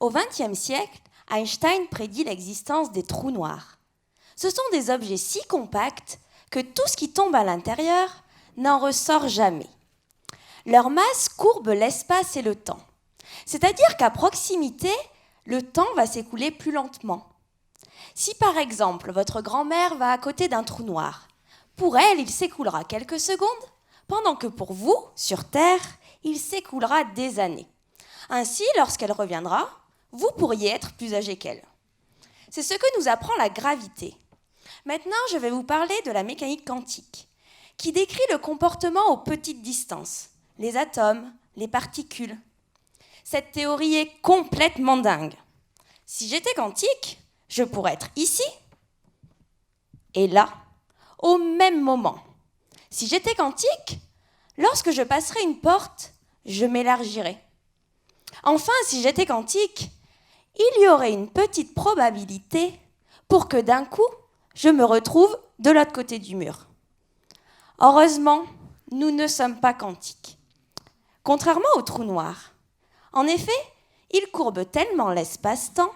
Au XXe siècle, Einstein prédit l'existence des trous noirs. Ce sont des objets si compacts que tout ce qui tombe à l'intérieur n'en ressort jamais. Leur masse courbe l'espace et le temps. C'est-à-dire qu'à proximité, le temps va s'écouler plus lentement. Si par exemple, votre grand-mère va à côté d'un trou noir, pour elle, il s'écoulera quelques secondes, pendant que pour vous, sur Terre, il s'écoulera des années. Ainsi, lorsqu'elle reviendra, vous pourriez être plus âgé qu'elle. C'est ce que nous apprend la gravité. Maintenant, je vais vous parler de la mécanique quantique, qui décrit le comportement aux petites distances, les atomes, les particules. Cette théorie est complètement dingue. Si j'étais quantique, je pourrais être ici et là, au même moment. Si j'étais quantique, lorsque je passerai une porte, je m'élargirais. Enfin, si j'étais quantique, il y aurait une petite probabilité pour que d'un coup, je me retrouve de l'autre côté du mur. Heureusement, nous ne sommes pas quantiques. Contrairement au trou noir. En effet, il courbe tellement l'espace-temps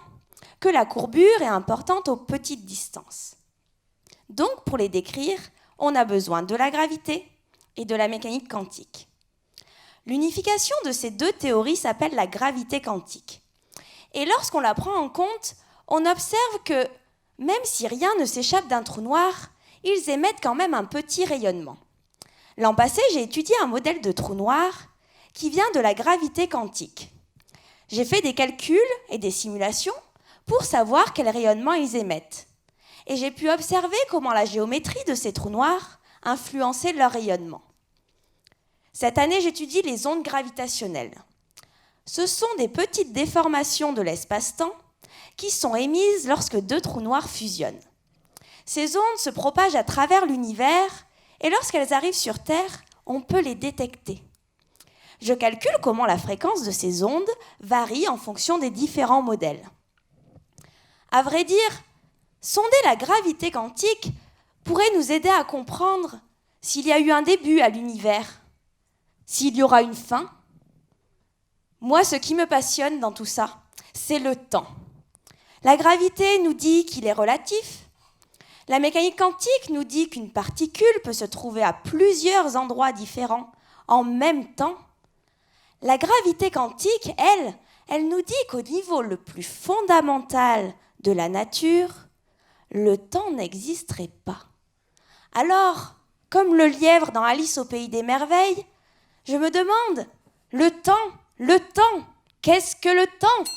que la courbure est importante aux petites distances. Donc, pour les décrire, on a besoin de la gravité et de la mécanique quantique. L'unification de ces deux théories s'appelle la gravité quantique. Et lorsqu'on la prend en compte, on observe que, même si rien ne s'échappe d'un trou noir, ils émettent quand même un petit rayonnement. L'an passé, j'ai étudié un modèle de trou noir qui vient de la gravité quantique. J'ai fait des calculs et des simulations pour savoir quel rayonnement ils émettent. Et j'ai pu observer comment la géométrie de ces trous noirs influençait leur rayonnement. Cette année, j'étudie les ondes gravitationnelles. Ce sont des petites déformations de l'espace-temps qui sont émises lorsque deux trous noirs fusionnent. Ces ondes se propagent à travers l'univers et lorsqu'elles arrivent sur Terre, on peut les détecter. Je calcule comment la fréquence de ces ondes varie en fonction des différents modèles. À vrai dire, sonder la gravité quantique pourrait nous aider à comprendre s'il y a eu un début à l'univers, s'il y aura une fin. Moi, ce qui me passionne dans tout ça, c'est le temps. La gravité nous dit qu'il est relatif. La mécanique quantique nous dit qu'une particule peut se trouver à plusieurs endroits différents en même temps. La gravité quantique, elle nous dit qu'au niveau le plus fondamental de la nature, le temps n'existerait pas. Alors, comme le lièvre dans Alice au pays des merveilles, je me demande, le temps, qu'est-ce que le temps ?